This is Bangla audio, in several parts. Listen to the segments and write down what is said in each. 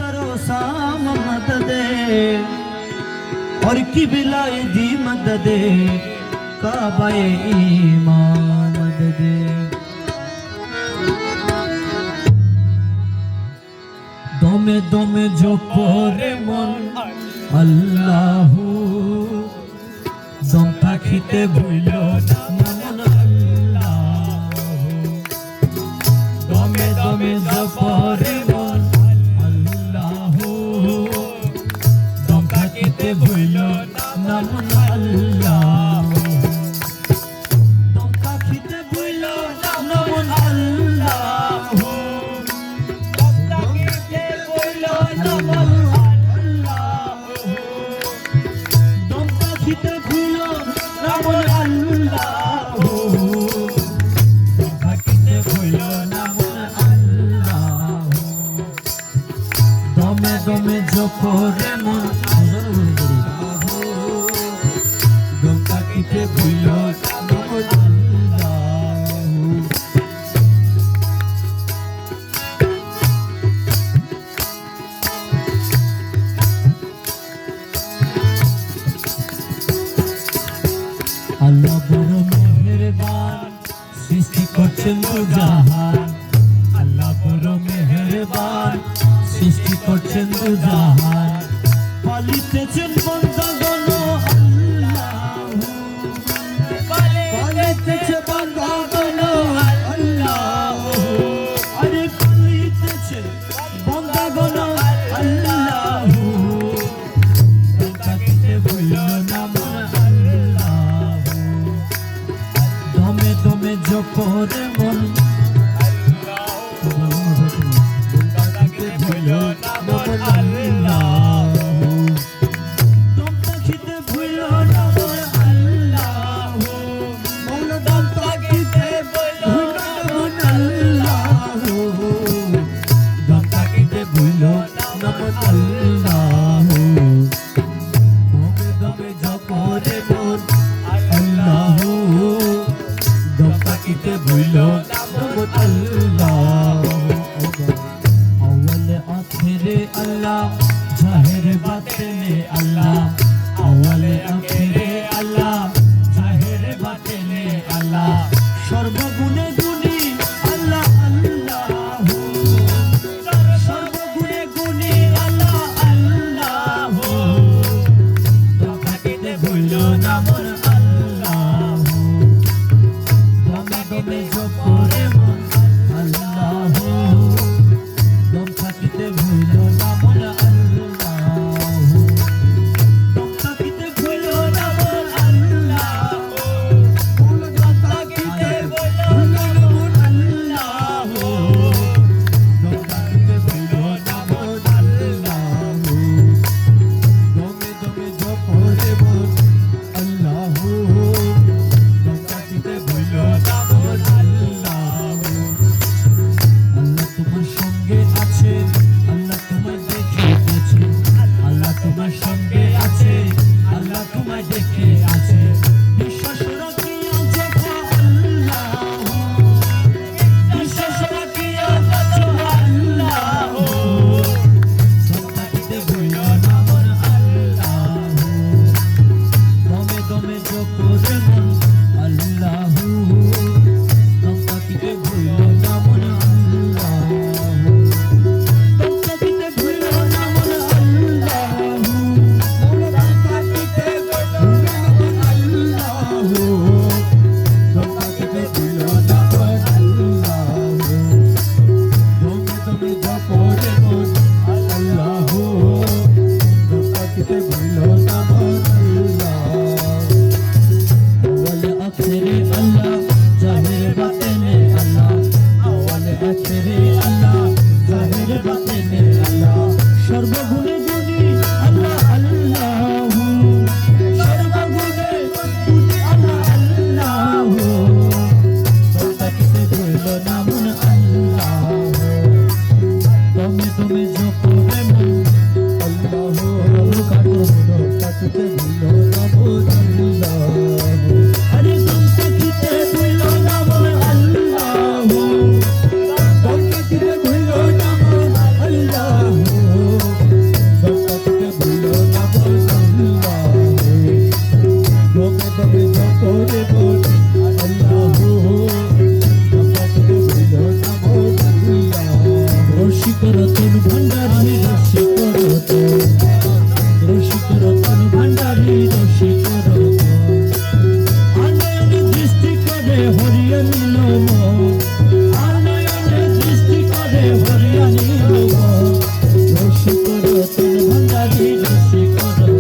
सरो साम मदद और किबलाए दी मदद काबाए ईमान मदद दमे दमे जो परे मन अल्लाहू दम थाकिते भुलो ना मन अल्लाहू दमे दमे जो परे मन अल्लाहू दम थाकिते भुलो ना मन अल्लाहू दम थाकिते भुलो ना मन अल्लाहू दमे जो करे मन गंगा किते भूलो अल्लाह बड़ मेहरबान सृष्टि करছেন জাহান अल्लाह बड़ मेहरबान सृष्टि करছেন জাহান পালিতেছেন বান্দাগণ আল্লাহু পালিতেছে বান্দাগণ আল্লাহু আরে পালিতেছে বান্দাগণ আল্লাহু কাকিতে ভুলো না মন আল্লাহু দমে দমে জপরে মন जाहिर बातिने अल्लाह अव्वले आखिरे अल्लाह जाहिर बातिने अल्लाह सर्वगुणे गुणी अल्लाह अल्लाहू सर्वगुणे गुणी अल्लाह अल्लाहू दमकाते भूलो ना मन अल्लाहू दमे दमे जपरे मन अल्लाहू दमकाते भूलो ना मन রসিকরতন ভান্ডারী রসিকরতন, রসিকরতন ভান্ডারী রসিকরতন। আনয়নে দৃষ্টি করে হরিয়া নিল মন, আনয়নে দৃষ্টি করে হরিয়া নিল মন। রসিকরতন ভান্ডারী রসিকরতন,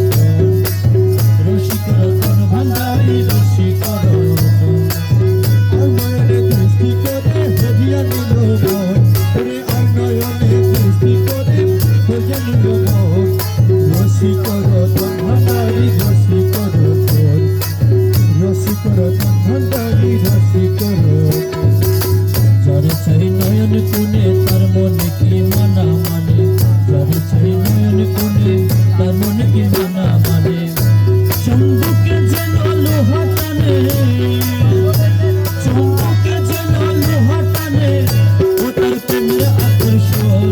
রসিকরতন ভান্ডারী রসিকরতন। আনয়নে দৃষ্টি করে হরিয়া নিল মন, আনয়নে দৃষ্টি করে হরিয়া নিল মন। রসিকরতন ভান্ডারী রসিকরতন, রসিকরতন ভান্ডারী রসিকরতন। যারে চাই নয়ন কোণে তার মনে কি মানা মানে, যারে চাই নয়ন কোণে তার মনে কি মানা মানে। চম্বুকে যেন লোহা টানে, চম্বুকে যেন লোহা টানে, ও তার প্রেমের আকর্ষণ।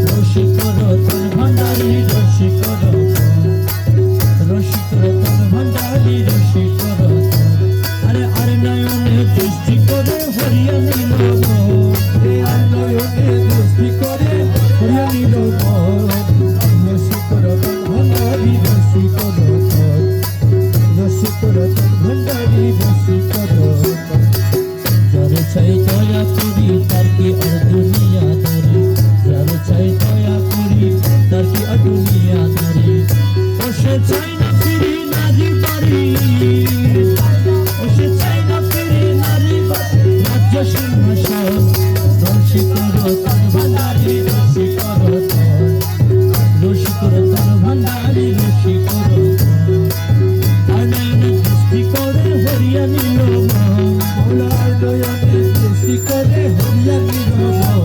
রসিকরতন ভান্ডারী রসিকরতন, রসিকরতন ভান্ডারী রসিকরতন। আরে আর নয়নে দৃষ্টি করে হরিয়া নিল মন, আর নয়নে দৃষ্টি করে হরিয়া নিল মন। রসিকরতন ভান্ডারী রসিকরতন, রসিকরতন ভান্ডারী রসিকরতন। যারে চাই দয়া করি তার কি আর দুনিয়া ধরে, যারে চাই দয়া করি তার কি আর দুনিয়া ধরে। ও সে চাই না ফিরি নারী বাড়ি, ও সে চাই না ফিরি নারী বাড়ি, রাজ্য সিংহাসন। রসিকরতন ভান্ডারী রসিকরতন, রসিকরতন ভান্ডারী রসিকরতন। আনয়নে দৃষ্টি করে হরিয়া নিল মন, আনয়নে দৃষ্টি করে হরিয়া নিল মন।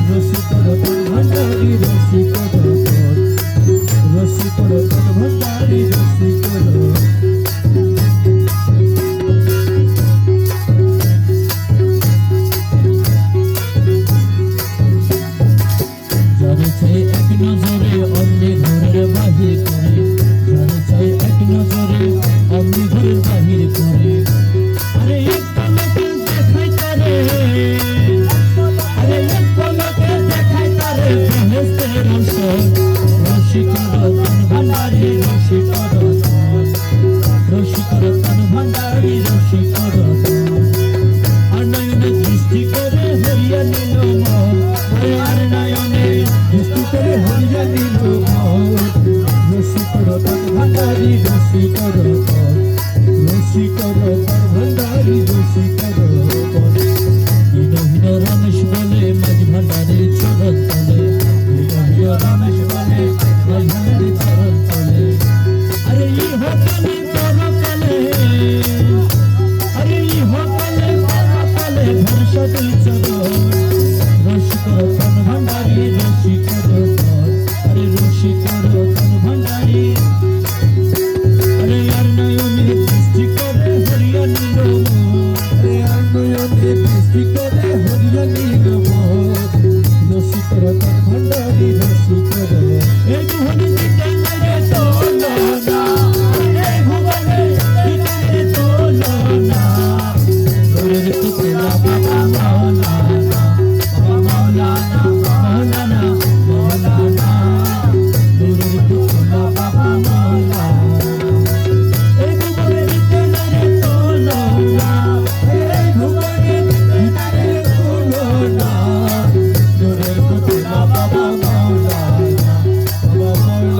রসিকরতন ভান্ডারী রসিকরতন, রসিকরতন ভান্ডারী রসিকরতন। যারে চাই এক নজরে অমনি ঘরের বাহির করে, যারে চাই এক নজরে অমনি ঘরের বাহির করে। আরে এক পলকে দেখাই তারে, আরে এক পলকে দেখাই তারে বেহেশতের আসন। রসিকরতন ভান্ডারী রসিকরতন, রসিকরতন ভান্ডারী রসিকরতন। আনয়নে দৃষ্টি করে হরিয়া নিল মন, আর নয়নে দৃষ্টি করে হরিয়া নিল মন। রসিকরতন ভান্ডারী রসিকরতন, রসিকরতন ভান্ডারী রসিকরতন। হীন রমেশ বলে মাঝ ভান্ডারীর চরণ তলে, হীন রমেশ বলে মাঝ ভান্ডারীর চরণ তলে। আরে ইহকালে পরকালে, আরে ইহকালে পরকালে ভরসা দুই চরণ। রসিকরতন ভান্ডারী রসিকরতন, আরে রসিকরতন ভান্ডারী। আরে আর নয়নে দৃষ্টি করে হরিয়া নিল মন, আরে আর নয়নে দৃষ্টি করে হরিয়া নিল মন। রসিকরতন ভান্ডারী রসিকরতন। এই ভুবনে দিতে নাই তুলনা, এই ভুবনে দিতে নাই তুলনা। তোরের পুতলা বাবা মাওলানা, বাবা মাওলানা, মাওলানা, মাওলানা। তোরের পুতলা বাবা মাওলানা। এই ভুবনে দিতে নাই তুলনা, এই ভুবনে দিতে নাই তুলনা। তোরের পুতলা বাবা মাওলানা, বাবা মাওলানা।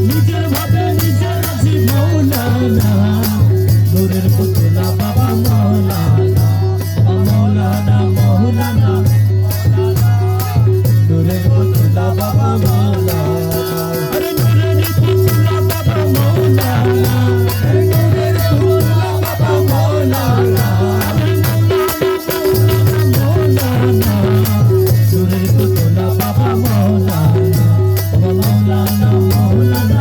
নিজের ভাবে নিজের আছি মৌলানা নূরের পুতলা বাবা মৌলানা মৌলানা মৌলানা নূরের পুতলা বাবা মৌলানা আরে নূরের পুতলা বাবা মৌলানা নূরের পুতলা বাবা মৌলানা মৌলানা নূরের পুতলা বাবা মৌলানা বাবা মৌলানা মৌলানা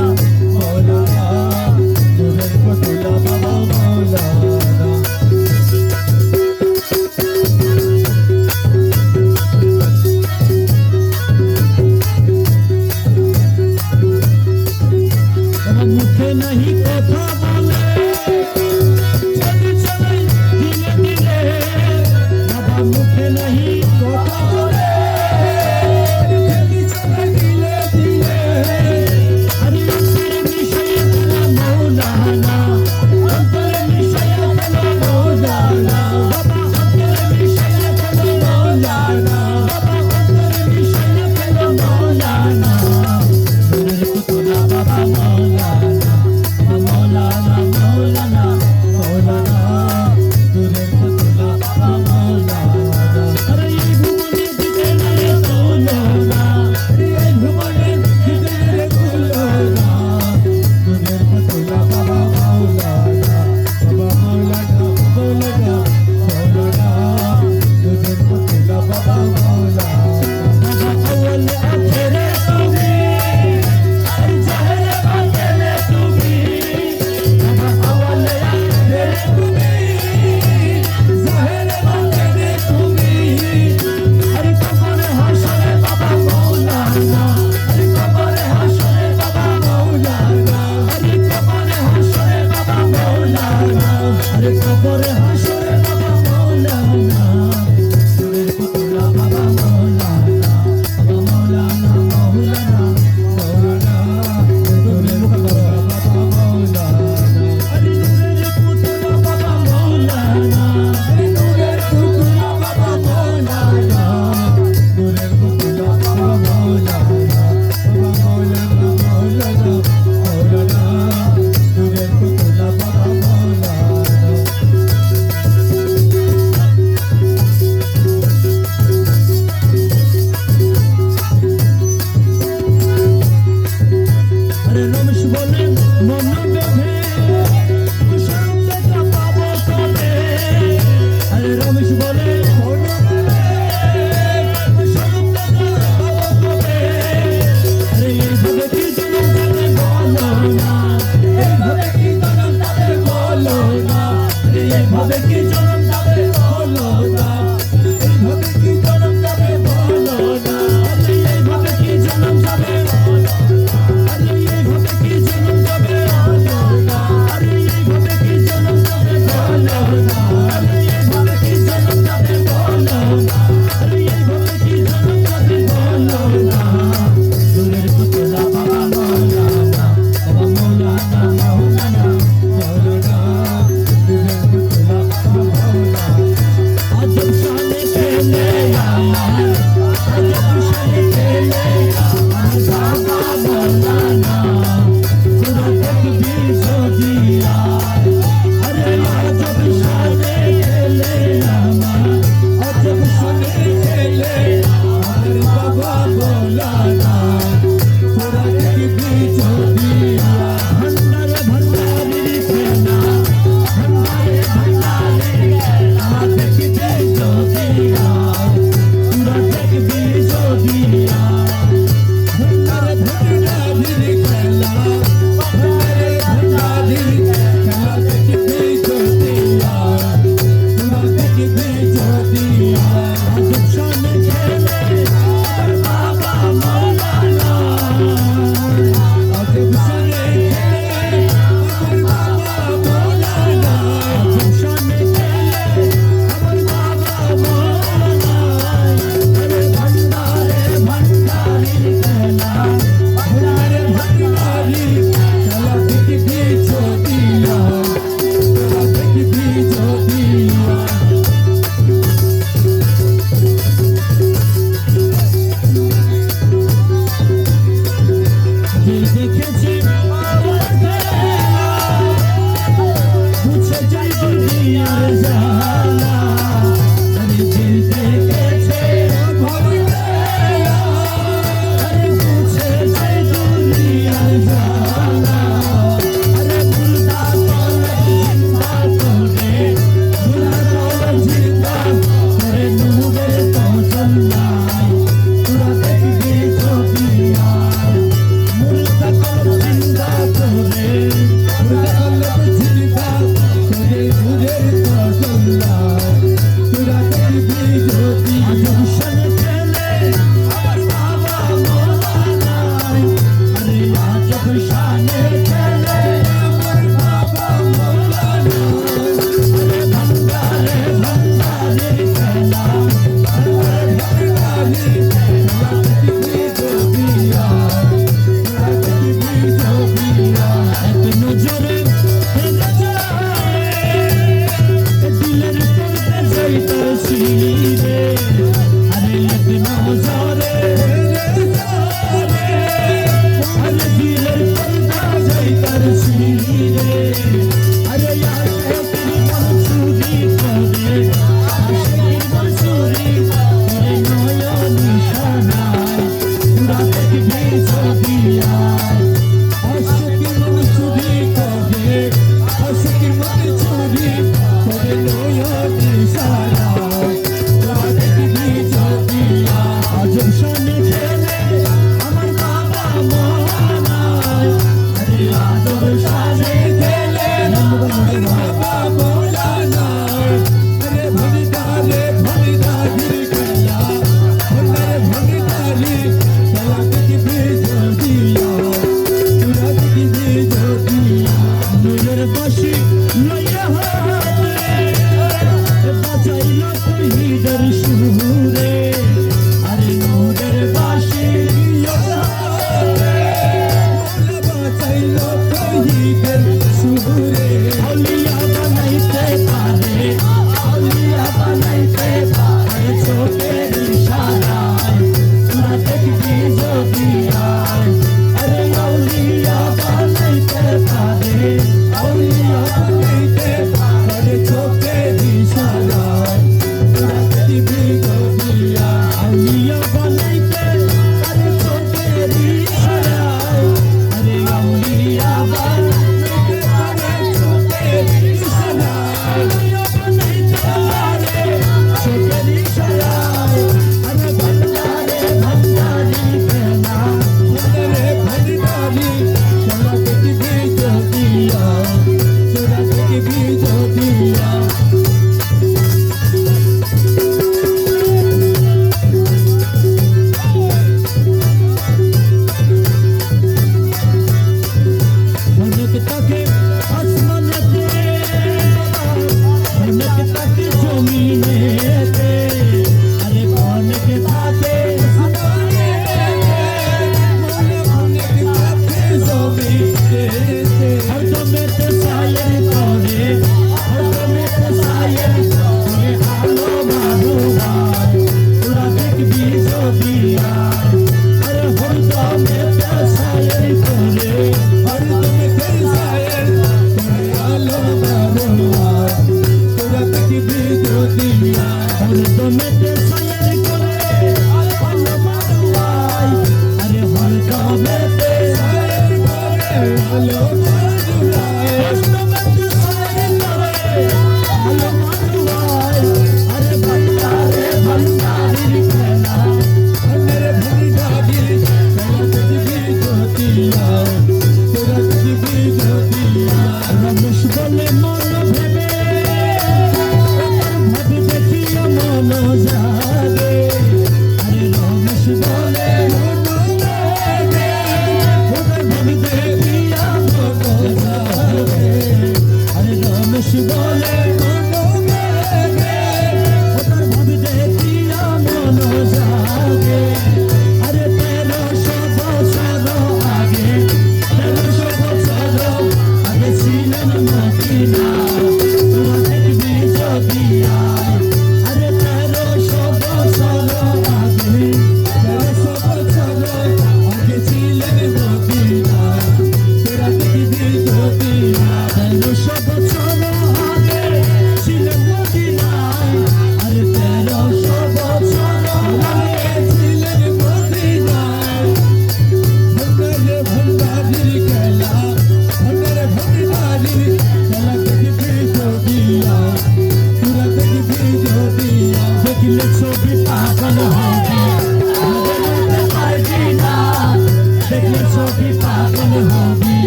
দেখলে ছবি পাগল হবি,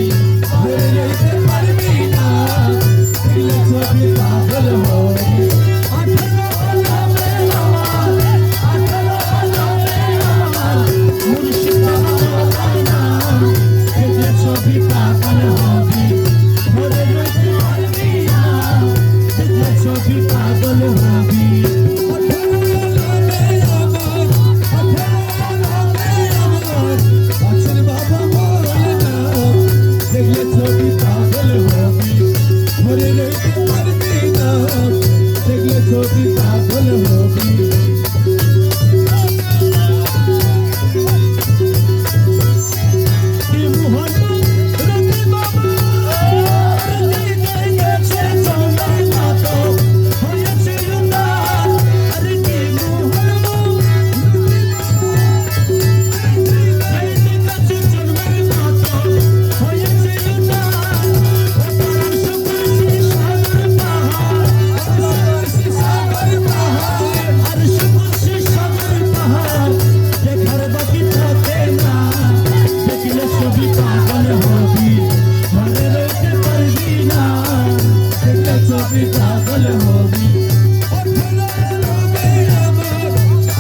ধরে রইতে পারবি না, দেখলে ছবি পাগল হবি। 18 আলমে আমার, 18 আলমে আমার, মুর্শিদ বাবা মৌলানা, দেখলে ছবি পাগল হবি, ধরে রইতে পারবি না, দেখলে ছবি পাগল হবি। 18 আলমে আমার, 18 আলমে আমার, মুর্শিদ বাবা মৌলানা, দেখলে ছবি পাগল হবি, ধরে রইতে পারবি না, দেখলে ছবি পাগল হবি। কি মোহন রবি বাবা দিতে গেছে চন্দ্রের মতো হয়েছে উদার, আরে কি মোহন রবি বাবা দিতে গেছে চন্দ্রের মতো হয়েছে উদার। ওপার সুকুশি সাগর পাহাড়, সুকুশি সাগর পাহাড়, আর সুকুশি সাগর পাহাড় দেখার বাকি থাকে না, দেখলে ছবি পাগল হবি, ধরে রইতে পারবি না, দেখলে ছবি পাগল হবি। 18 আলমে আমার,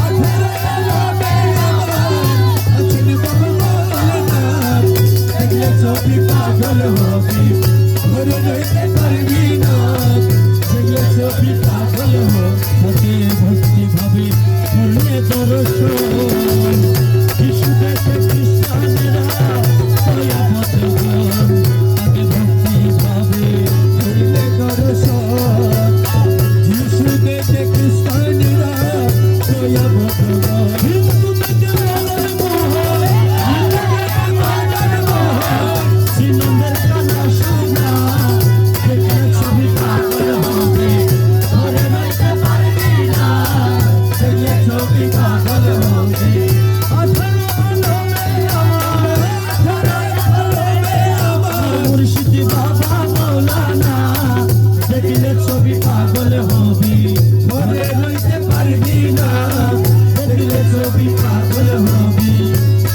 18 আলমে আমার, মুর্শিদ বাবা মৌলানা, দেখলে ছবি পাগল হবি, ধরে রইতে পারবি না, দেখলে ছবি পাগল হবি। ভক্তি ভাবে করলে দর্শন, যিশু দেখে খ্রিস্টানেরা দয়া ভগবান, তাকে ভক্তি ভাবে করলে দর্শন, যিশু দেখে খ্রিস্টানেরা দয়া ভগবান। হিন্দু দেখে মদন মোহন, হিন্দু দেখে মদন মোহন, শ্রীনন্দের কান্না শোনা, দেখলে ছবি পাগল হবে, ধরে রইতে পারবি না, দেখলে ছবি পাগল হবে। 18 আলমে আমার, 18 আলমে আমার, মুর্শিদ বাবা মৌলানা, দেখলে ছবি পাগল হবি, ধরে রইতে পারবি না, দেখলে ছবি পাগল হবি,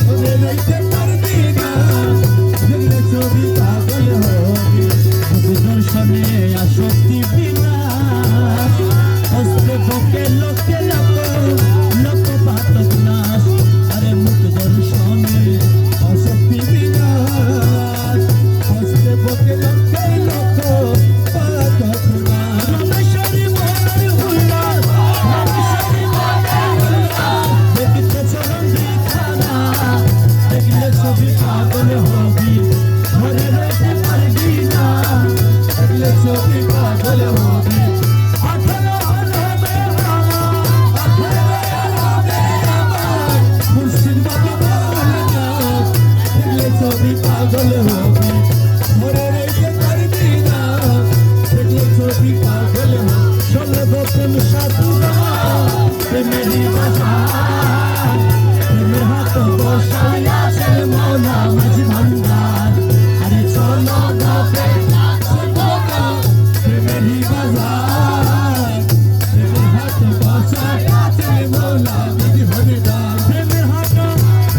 ধরে রইতে পারবি না, দেখলে ছবি পাগল হবি। দর্শনে আসক্তি বিনাশ, হস্তে পক্ষে লোকে লোক, লোক পাতক নাশ, আরে মুখ দর্শনে আসক্তি বিনাশ, হস্তে পক্ষে লোকে লোক পাতক নাশ। রামেশ্বরী মনের হুল্লার, রামেশ্বরী মনের হুল্লার, দেখতে চরণ দিখানা, দেখলে ছবি পাগল হবি, ধরে রইতে পারবি না, দেখলে ছবি পাগল হবি। 18 আলমে আমার, 18 আলমে আমার, মুর্শিদ বাবা মৌলানা, দেখলে ছবি পাগল হবি, ধরে রইতে পারবি না, দেখলে ছবি পাগল হবি। সর্বপ্রথম সাধুরা প্রেমেরই বাজার, প্রেমের হাত বসায় আছেন মৌলা মাঝি ভান্ডার, আরে চলো গো প্রেমেরই বাজার, প্রেমের হাত বসায় আছেন মৌলা মাঝি ভান্ডার, প্রেমের হাত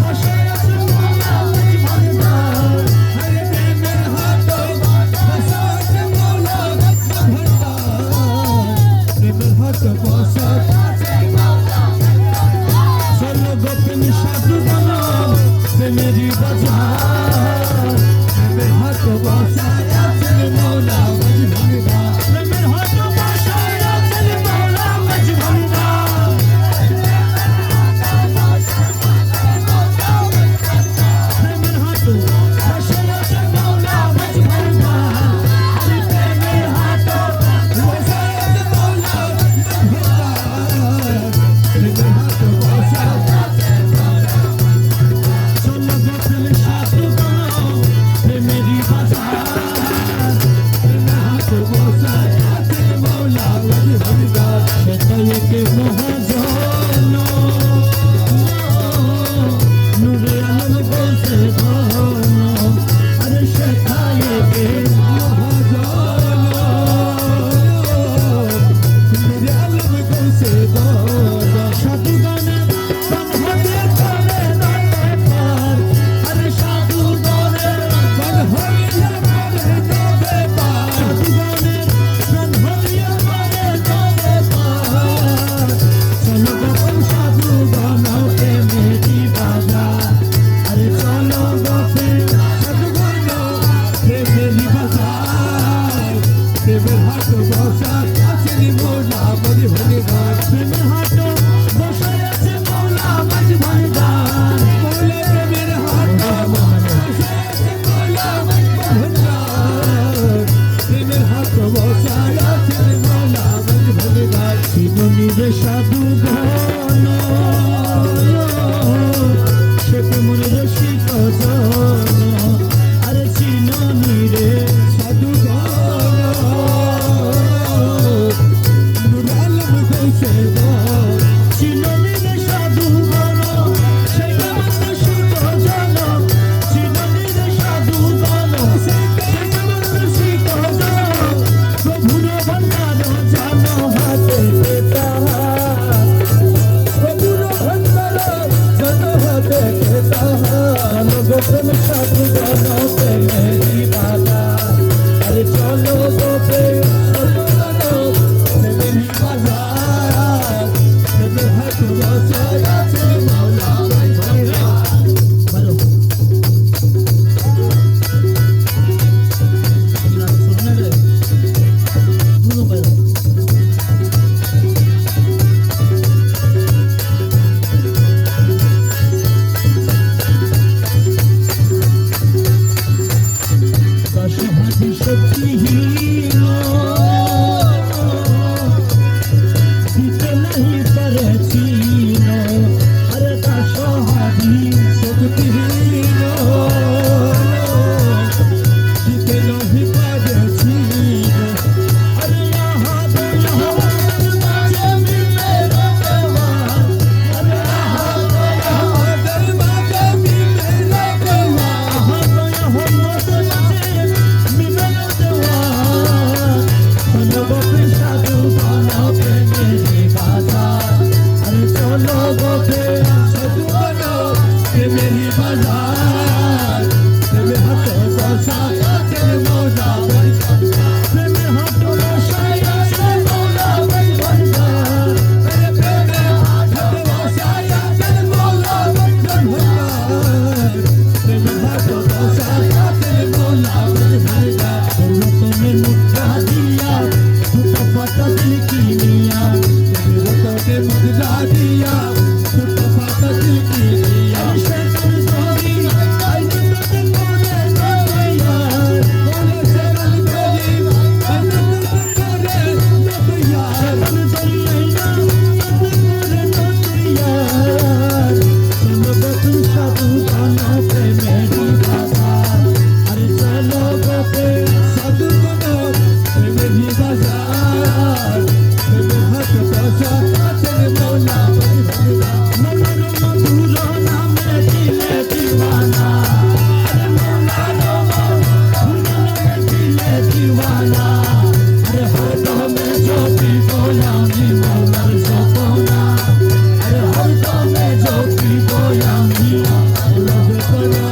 বসায় আছেন মৌলা মাঝি ভান্ডার, আরে প্রেমেরই বাজার প্রেমে হাত বসা আছে মৌলা ভাই প্রেমে হাত বসা আছে মৌলা ভাই ভান্ডার প্রেমে হাত বসা আছে মৌলা ভাই ভান্ডার প্রেমে হাত বসা আছে মৌলা ভাই ভান্ডার তুমি মুদ্রা দিয়া দুটো পাতা দিল কি নিয়া তোকে মুদ্রা দিয়া দুটো পাতা দিল কি নিয়া সে তুমি তোরি আই তোকে মনে নইয়া বলে সে গলি গলি আই তোকে করে নইয়া তুমি তোরি আইনা তোকে মনে নইয়া তুমি বতুন সাধু বানা প্রেমেরি বাজার আরে চলো গোপে সাধু বানো প্রেমেরি বাজার প্রেমে হাত বসা আছে মৌলা ভাই ভান্ডার মনোর মধুর নামে দিলে দিওয়ানা আরে মৌলা মধুর নামে দিলে দিওয়ানা আরে হরদমে জ্যোতি গোলামি মৌলার সপনা আরে হরদমে জ্যোতি গোলামি মৌলার সপনা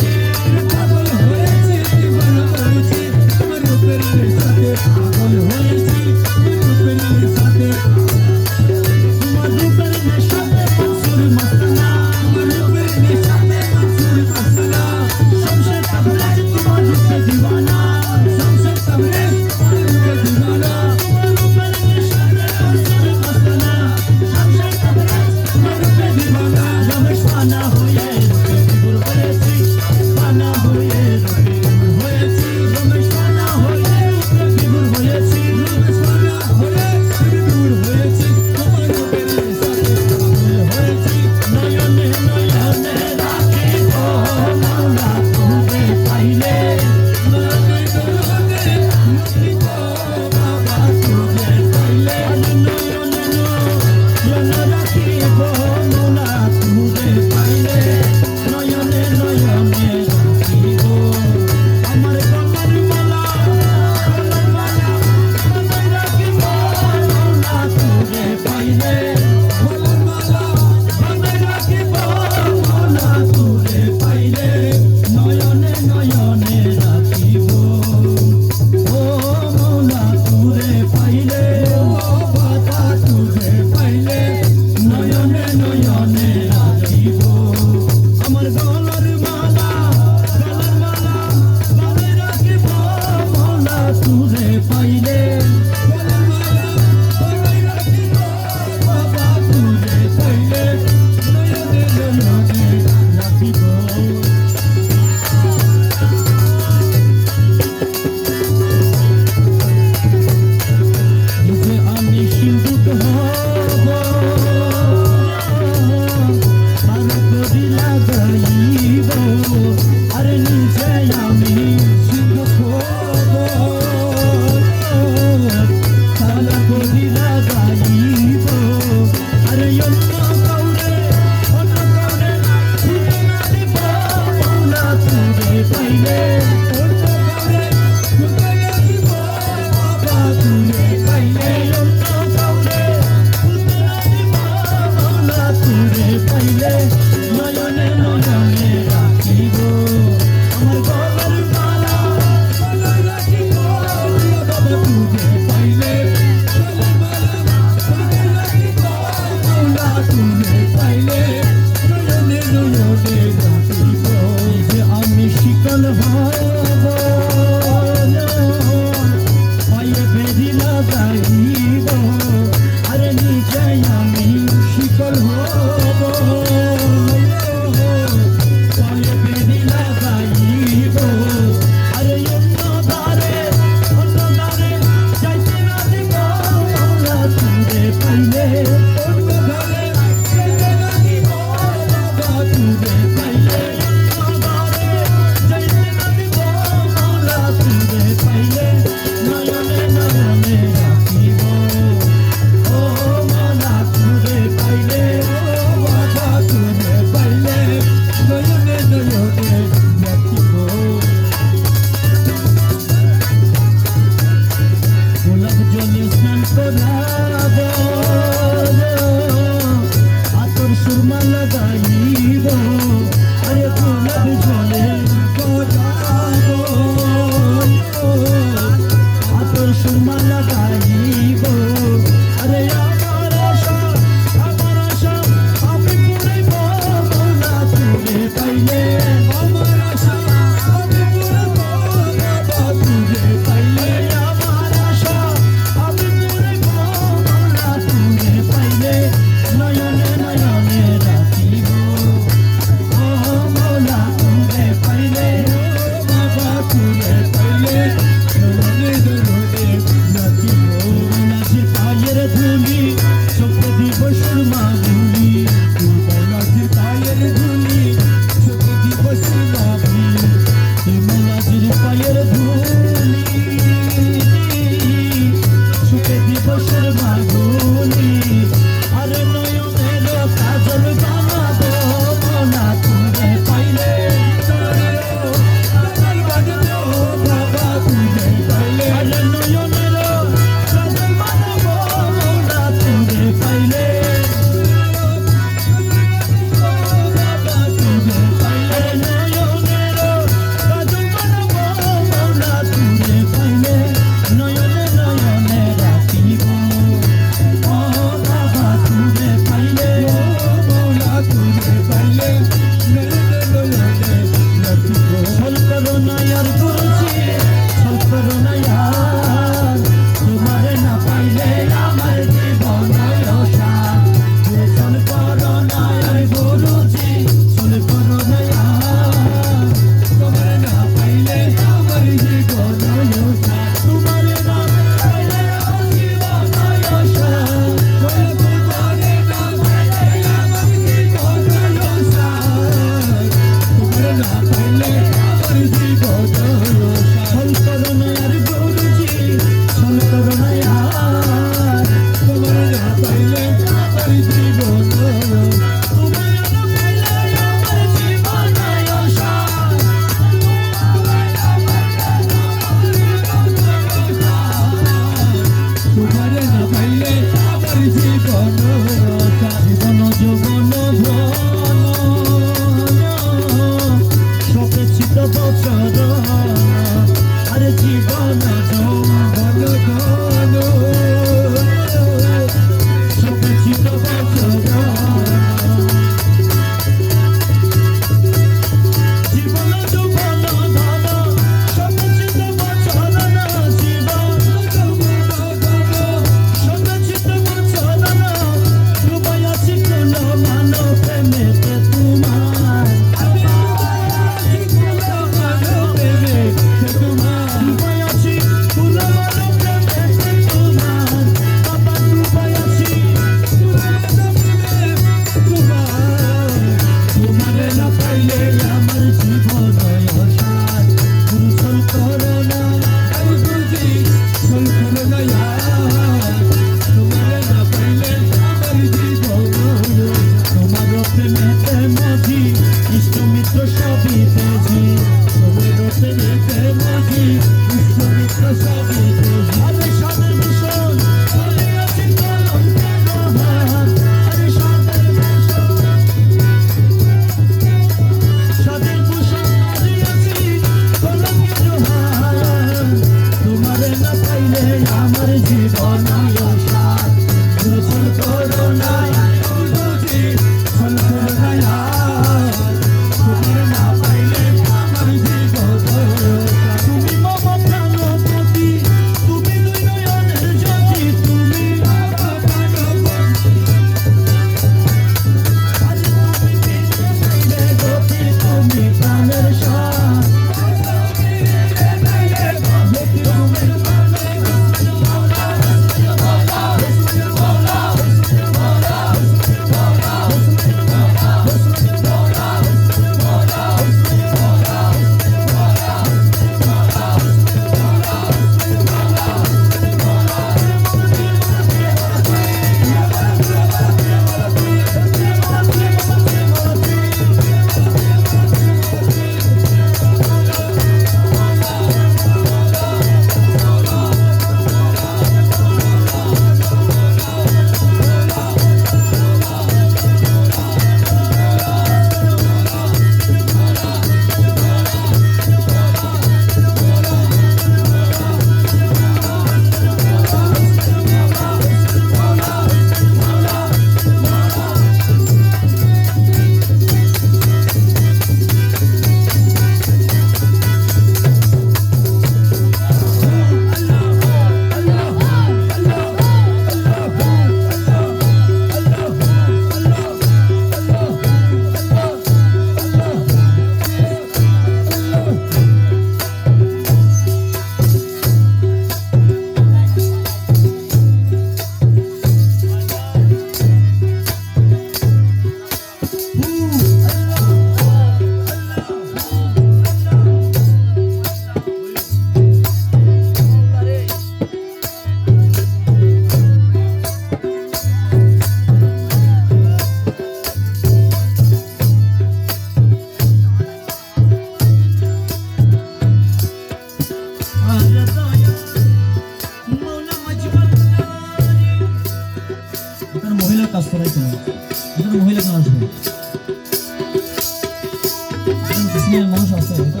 গ্রামের মানুষ আছে, এটা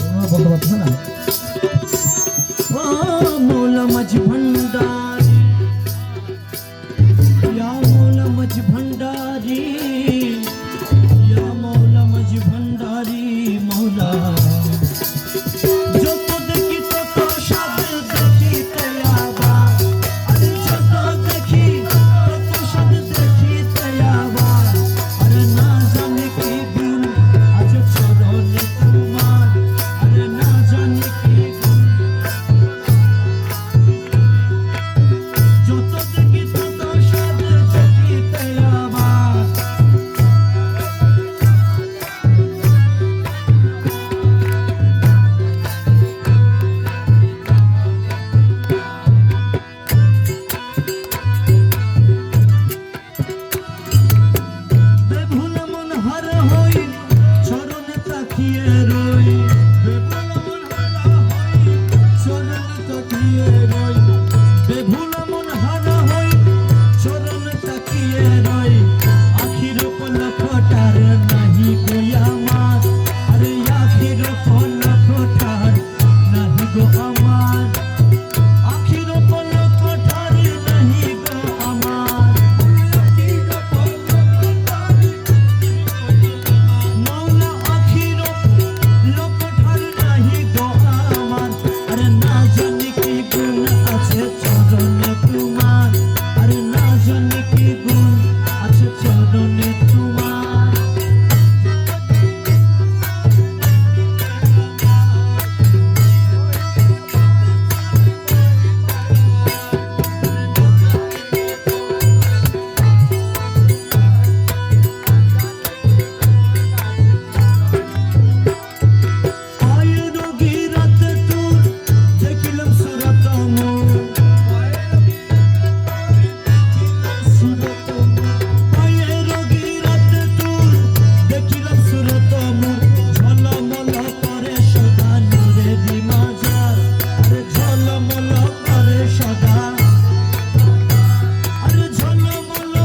ওনারা বলতে পারতেছে না। ও মৌলা মাঝি ভান্ডারি, ইয়া মৌলা মাঝি ভান্ডারি, ইয়া মৌলা মাঝি ভান্ডারি মৌলা। যত দেখি তত স্বাদ দেখিতে আবার, আরে যত দেখি তত স্বাদ দেখিতে আবার, আরে না জানি কি গুণ আছে চরণে তোমার, আরে না জানি কি গুণ। যত দেখি তত স্বাদ দেখিতে আবার, বেভুল মন হার হই চরণে তাকিয়ে রই, বেভুল মন হার হই চরণে তাকিয়ে রই, বেভুল মন হার হই চরণে তাকিয়ে রই। আখির পলকটার নাহি গো আমার, আরে আখির পলকটার নাহি গো আমার, আখির পলকটার নাহি গো আমার। মৌলা আখির লোকটার নাহি গো আমার, আরে না জানি কি গুণ আছে চরণে তোমার, আরে না জানি কি গুণ আছে চরণে তোমার। পায়ে রোগী রাতে তোর দেখিলাম সুরত মোর, পায়ে রোগী রাতে তোর দেখিলাম সুরত মোর। ঝলমল করে সদা নূরেরি মাজার, আরে ঝলমল করে সদা, আরে ঝলমল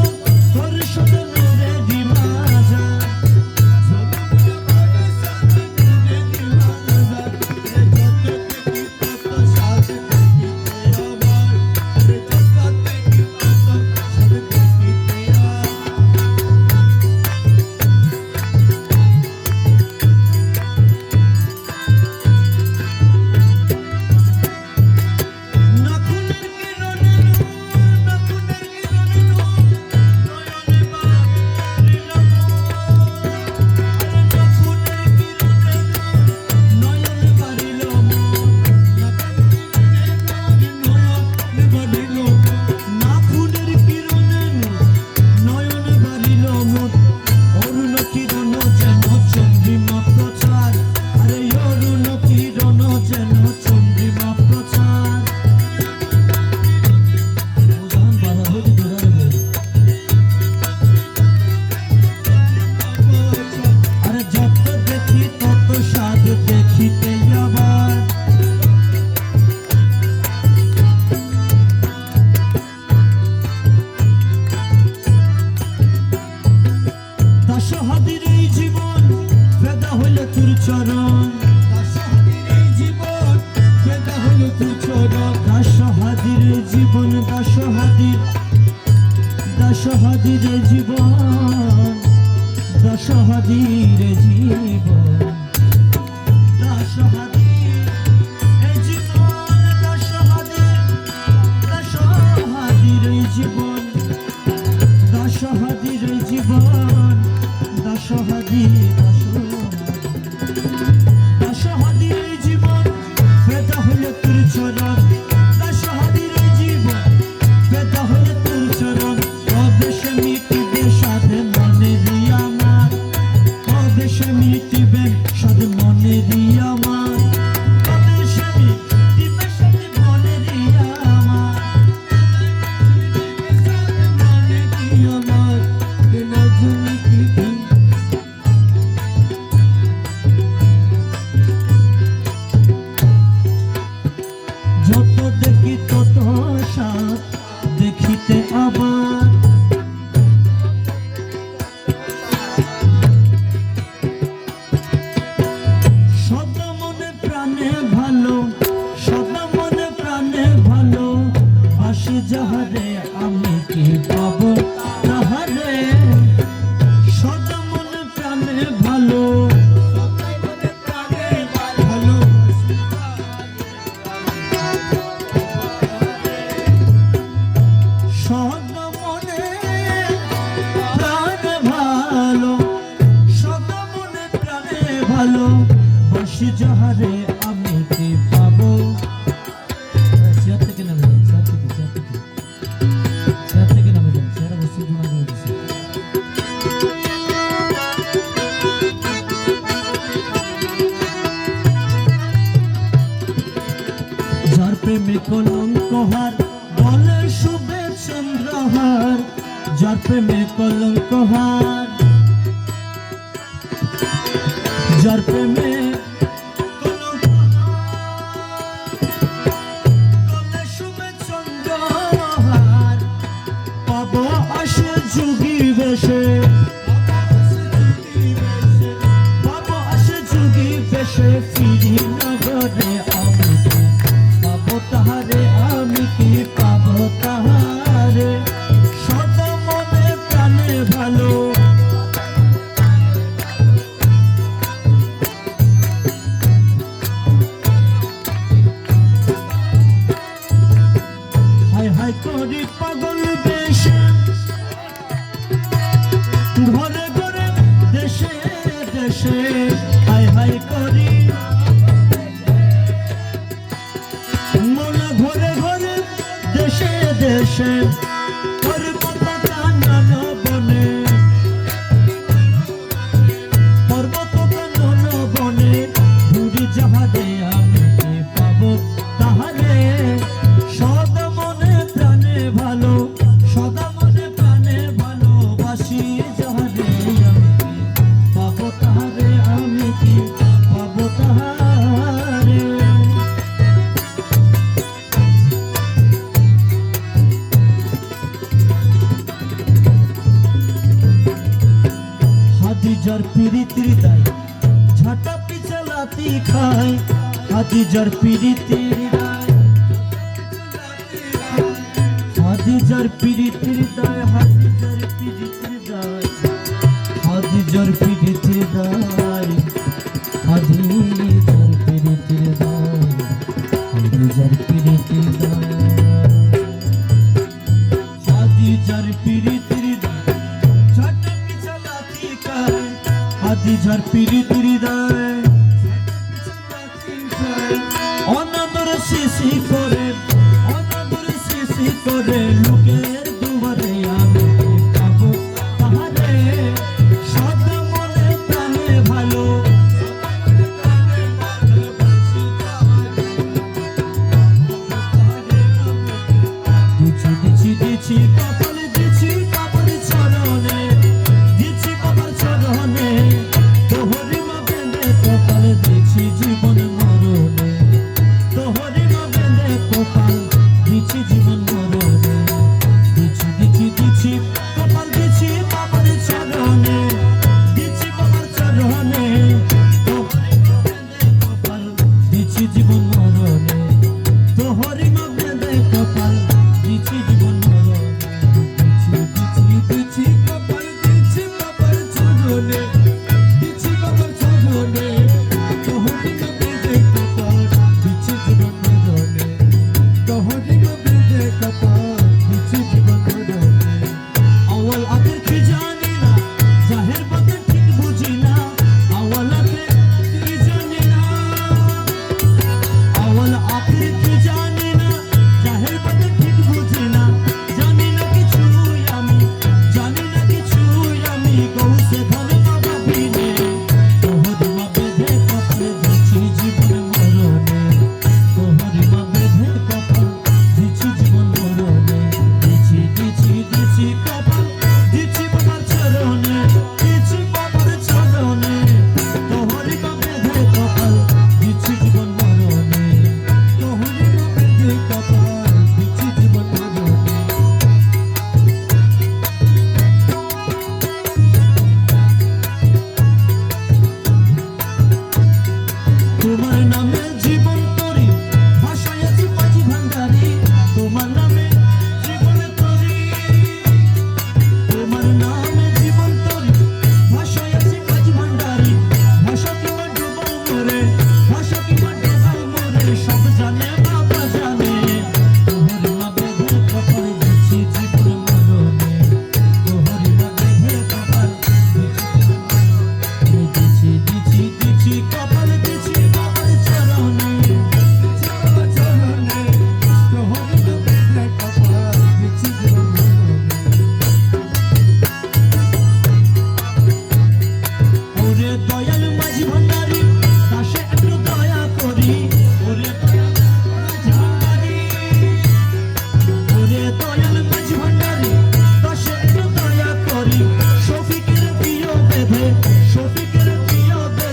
করে সদা নূরেরি মাজার। দেখিতে আবার, দাসহাদির এই জীবন ফেদা হইল তোর চরণ, দাসহাদির এই জীবন ফেদা হইল তোর চরণ। দাসহাদির জীবন, দাসহাদির, দাসহাদির জীবন, দাসহাদির জীবন, দাসহাদির এই জীবন, দাসহাদির, দাসহাদির এই জীবন, দাসহাদির এই জীবন, দাসহাদির, দাসহাদির। ভালো বাসি যাহারে আমি কি পাবো। চেয়ার থেকে নামে যান, চেয়ার থেকে নামে যান, চেয়ারে বসে গুণা করে দিছে। যার প্রেমে কলঙ্কহার বলে শুভে চন্দ্রহার, যার প্রেমে কলঙ্কহার, যার প্রেমে বলে শুভে চন্দ্রহার, পাবো আসে যুগী বেশে, পাবো আসে যুগী বেশে ফিরি নগরে আমি পাবো তাহারে, আমি কি পাবো তাহারে সদা মনে প্রাণে ভালো। হাই হাই করি পাগল বেশে ঘরে ঘরে দেশে দেশে, হাই হাই করি মনে ঘরে ঘরে দেশে দেশে, পর্বত কানন বনে, পর্বত কানন বনে ঘুরি যাহারে আমি কি পাবো তাহারে সদা মনে প্রাণে ভালো, সদা মনে প্রাণে ভালোবাসি যাহারে আমি কি পাবো তাহারে, আমি কি পাবো তাহারে। হাদিজার পিরিতির দায় ঝাঁটা পিছলাতি খায়, হাদিজার পিরিতির দায়, হাদিজার পিরিতির দায়, হাদিজার পিরিতির দায়, হাদিজার পিরিতির দায়, হাদিজার পিরিতির দায়, হাদিজার পিরিতির দায়, হাদিজার পিরিতির দায় ঝাঁটা পিছলাতি খায়, হাদিজার পিরিতির দায় অনাদর শিশি করে, অনাদর শিশি করে লোকের দুয়ারে আমি কি পাবো তাহারে সদা মনে প্রাণে ভালো। দিছি দিছি দিছি কপাল, দিছি কপাল চরণে, দিছি কপাল চরণে তোহরি মা বেঁধে কপাল, দিছি জীবন মরণে, তোহরি মা বেঁধে কপাল, দিছি জীবন মরণে।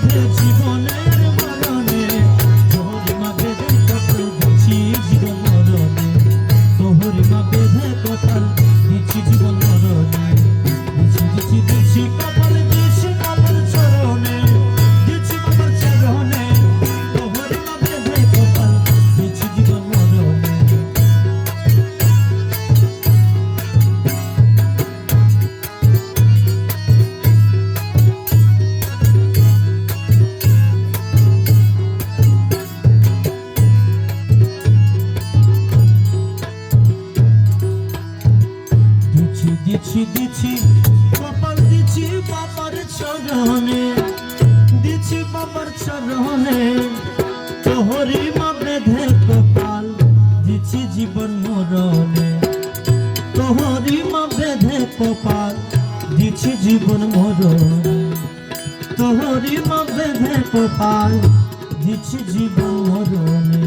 বেঁধে জীবনের মরণে, তোহরি মা বেঁধে কপাল দিচ্ছি জীবন মরণে, তোহরি মা বেঁধে কপাল দিচ্ছি জীবন মরণে, দিচ্ছি কপাল দিচ্ছি কপাল চরণে, দিচ্ছি কপাল চরণে, তোহরি মা বেঁধে কপাল দিচ্ছি জীবন মরণে। দিচ্ছি কপাল দিচ্ছি বাবার চরণে, দিচ্ছি বাবার চরণে, তোহরি মা বেঁধে কপাল দিচ্ছি জীবন মরণে, তোহরি মা বেঁধে কপাল দিচ্ছি জীবন মরণে, তোহরি মা বেঁধে কপাল দিচ্ছি জীবন মরণে।